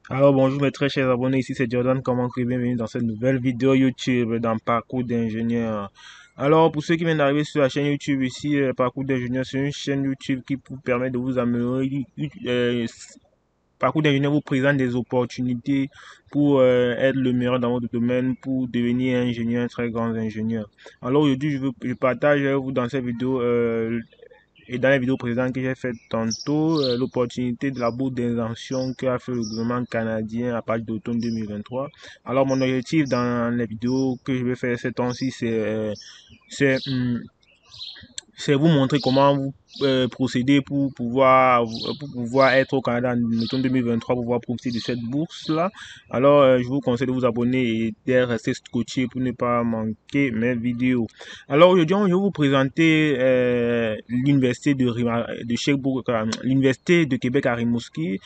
Alors bonjour mes très chers abonnés, ici c'est Jordan, comment que bienvenue dans cette nouvelle vidéo YouTube dans Parcours d'ingénieur. Alors pour ceux qui viennent d'arriver sur la chaîne YouTube ici, Parcours d'ingénieur, c'est une chaîne YouTube qui vous permet de vous améliorer. Parcours d'ingénieur vous présente des opportunités pour être le meilleur dans votre domaine, pour devenir ingénieur, un très grand ingénieur. Alors aujourd'hui je partage avec vous dans cette vidéo et dans les vidéos précédentes que j'ai faites tantôt, l'opportunité de la bourse d'invention qu'a fait le gouvernement canadien à partir d'automne 2023. Alors mon objectif dans les vidéos que je vais faire cette temps-ci, c'est vous montrer comment vous procéder pour pouvoir être au Canada en automne 2023, pour pouvoir profiter de cette bourse-là. Alors, je vous conseille de vous abonner et de rester scotché pour ne pas manquer mes vidéos. Alors, aujourd'hui, je vais vous présenter l'université de Sherbrooke, l'université de Québec à Rimouski,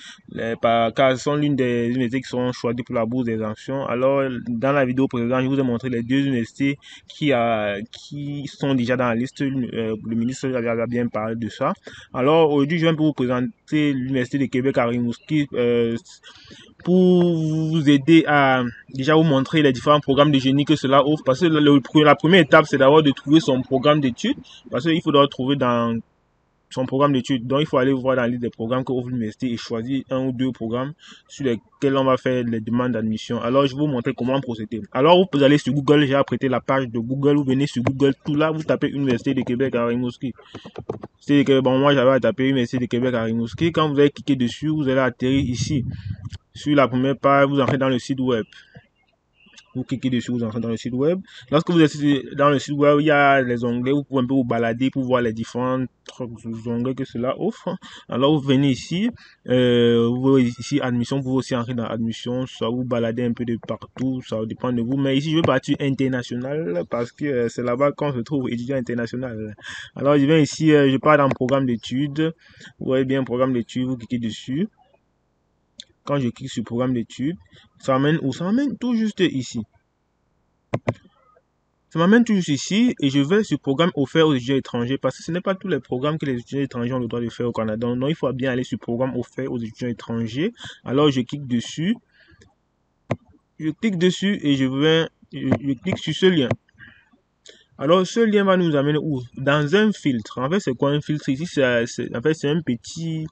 car ce sont l'une des universités qui sont choisies pour la bourse des actions. Alors, dans la vidéo précédente, je vous ai montré les deux universités qui sont déjà dans la liste. Le ministre avait bien parlé de ça. Alors aujourd'hui, je vais vous présenter l'Université de Québec à Rimouski pour vous aider à déjà vous montrer les différents programmes de génie que cela offre. Parce que la première étape, c'est d'abord de trouver son programme d'études. Parce qu'il faudra trouver dans son programme d'études. Donc, il faut aller voir dans la liste des programmes que offre l'université et choisir un ou deux programmes sur lesquels on va faire les demandes d'admission. Alors, je vais vous montrer comment procéder. Alors, vous allez sur Google. J'ai prêté la page de Google. Vous venez sur Google. Tout là, vous tapez Université de Québec à Rimouski. Bon, moi, j'avais tapé Université de Québec à Rimouski. Quand vous allez cliquer dessus, vous allez atterrir ici. Sur la première page, vous entrez dans le site web. Vous cliquez dessus, vous entrez dans le site web. Lorsque vous êtes dans le site web, il y a les onglets, vous pouvez un peu vous balader pour voir les différents onglets que cela offre. Alors vous venez ici, vous voyez ici admission, vous pouvez aussi entrer dans admission, soit vous balader un peu de partout, ça dépend de vous. Mais ici je vais partir international parce que c'est là-bas qu'on se trouve étudiant international. Alors je viens ici, je pars dans le programme d'études. Vous voyez bien programme d'études, vous cliquez dessus. Quand je clique sur programme d'études, ça m'amène où? Ça m'amène tout juste ici. Ça m'amène tout juste ici et je vais sur programme offert aux étudiants étrangers parce que ce n'est pas tous les programmes que les étudiants étrangers ont le droit de faire au Canada. Non, il faut bien aller sur programme offert aux étudiants étrangers. Alors je clique dessus. Je clique dessus et je clique sur ce lien. Alors, ce lien va nous amener où? Dans un filtre. En fait, c'est quoi un filtre ici? C'est un petit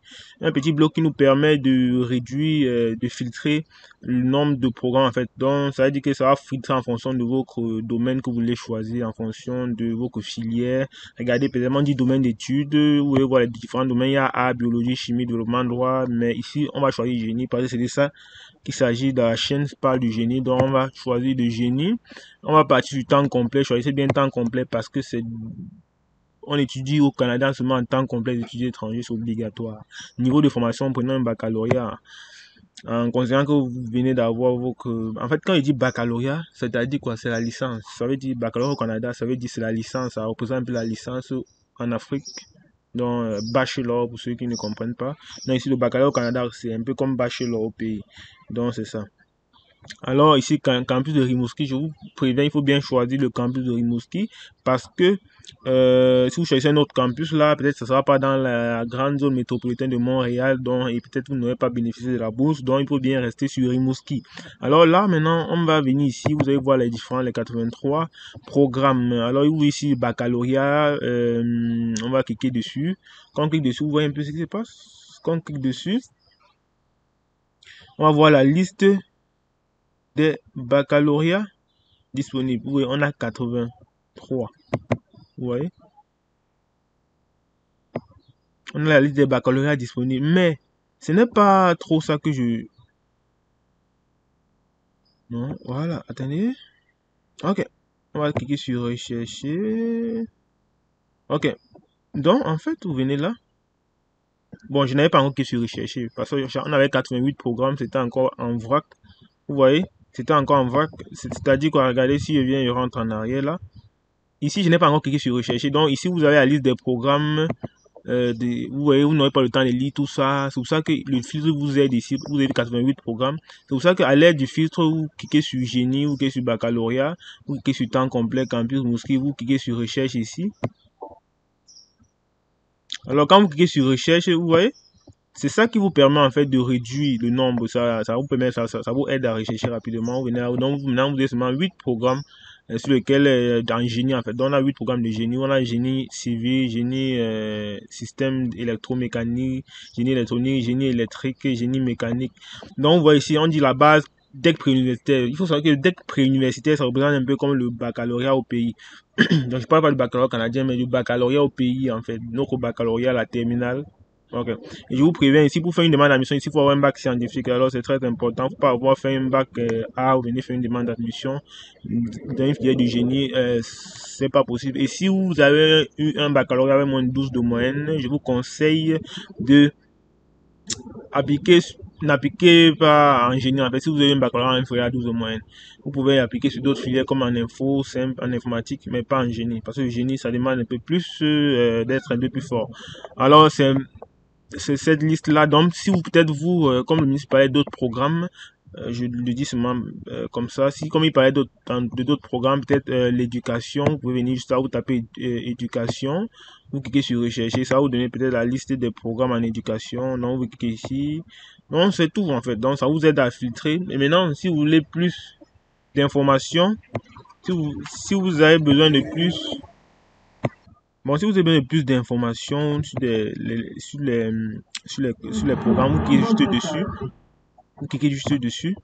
bloc qui nous permet de réduire, de filtrer le nombre de programmes. En fait, donc ça veut dire que ça va filtrer en fonction de votre domaine que vous voulez choisir, en fonction de votre filière. Regardez, par exemple, 10 domaines d'études. Vous voyez voir les différents domaines. Il y a art, biologie, chimie, développement, droit. Mais ici, on va choisir génie parce que c'est de ça qu'il s'agit. Dans la chaîne parle du génie. Donc, on va choisir le génie. On va partir du temps complet. Choisissez bien temps complet parce que on étudie au Canada seulement en temps complet. D'étudier étranger, c'est obligatoire. Niveau de formation, prenons un baccalauréat. En considérant que vous venez d'avoir en fait, quand il dit baccalauréat, c'est-à-dire quoi? C'est la licence. Ça veut dire baccalauréat au Canada, ça veut dire c'est la licence. Ça représente un peu la licence en Afrique. Donc, bachelor pour ceux qui ne comprennent pas. Donc, ici, le baccalauréat au Canada, c'est un peu comme bachelor au pays. Donc, c'est ça. Alors ici, campus de Rimouski, je vous préviens, il faut bien choisir le campus de Rimouski parce que si vous choisissez un autre campus là, peut-être que ce ne sera pas dans la grande zone métropolitaine de Montréal, donc, et peut-être vous n'aurez pas bénéficié de la bourse, donc il faut bien rester sur Rimouski. Alors là, maintenant, on va venir ici, vous allez voir les 83 programmes. Alors ici, baccalauréat, on va cliquer dessus. Quand on clique dessus, vous voyez un peu ce qui se passe. Quand on clique dessus, on va voir la liste des baccalauréats disponibles. Oui, on a 83. Vous voyez? On a la liste des baccalauréats disponibles. Mais ce n'est pas trop ça que je... Non, voilà, attendez. Ok, on va cliquer sur rechercher. Ok, donc en fait, vous venez là. Bon, je n'avais pas encore cliqué sur rechercher parce qu'on avait 88 programmes, c'était encore en vrac. Vous voyez? C'était encore en vrac. C'est-à-dire qu'on regardez si je viens, je rentre en arrière là. Ici, je n'ai pas encore cliqué sur rechercher. Donc ici, vous avez la liste des programmes. Vous voyez, vous n'aurez pas le temps de lire tout ça. C'est pour ça que le filtre vous aide ici. Vous avez 88 programmes. C'est pour ça qu'à l'aide du filtre, vous cliquez sur génie, vous cliquez sur baccalauréat, vous cliquez sur temps complet, campus Rimouski, vous cliquez sur recherche ici. Alors, quand vous cliquez sur recherche, vous voyez, c'est ça qui vous permet en fait de réduire le nombre. Ça vous permet, ça vous aide à rechercher rapidement. Vous venez là, donc maintenant vous avez seulement 8 programmes sur lesquels dans génie en fait. Donc on a 8 programmes de génie. On a génie civil, génie système électromécanique, génie électronique, génie électrique, génie mécanique. Donc vous voyez ici, on dit la base DEC préuniversitaire. Il faut savoir que le DEC préuniversitaire, ça représente un peu comme le baccalauréat au pays. Donc je parle pas du baccalauréat canadien, mais du baccalauréat au pays en fait. Notre baccalauréat, la terminale. Ok. Et je vous préviens ici, pour faire une demande d'admission, ici, il faut avoir un bac scientifique. Alors, c'est très important. Il ne faut pas avoir fait un bac A ou venir faire une demande d'admission dans une filière du génie. C'est pas possible. Et si vous avez eu un baccalauréat avec moins de 12 de moyenne, je vous conseille de appliquer, n'appliquez pas en génie. En fait, si vous avez un baccalauréat en inférieur à 12 de moyenne, vous pouvez appliquer sur d'autres filières comme en info, simple, en informatique, mais pas en génie. Parce que le génie, ça demande un peu plus d'être un peu plus fort. Alors, c'est cette liste-là. Donc, si vous, peut-être vous, comme le ministre parlait d'autres programmes, je le dis seulement comme ça, si comme il parlait d'autres programmes, peut-être l'éducation, vous pouvez venir juste là, vous tapez éducation, vous cliquez sur rechercher, ça va vous donner peut-être la liste des programmes en éducation, donc vous cliquez ici, donc c'est tout en fait, donc ça vous aide à filtrer. Et maintenant, si vous voulez plus d'informations, si vous avez besoin de plus, bon, si vous avez besoin de plus d'informations sur les programmes, vous cliquez juste dessus. Vous cliquez juste dessus.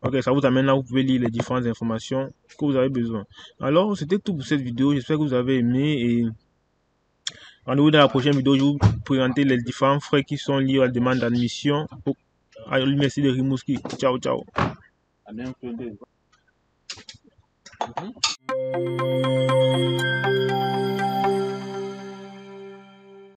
Ok, ça vous amène là, vous pouvez lire les différentes informations que vous avez besoin. Alors, c'était tout pour cette vidéo. J'espère que vous avez aimé et rendez-vous dans la prochaine vidéo. Je vais vous présenter les différents frais qui sont liés à la demande d'admission à l'université de Rimouski. Ciao, ciao.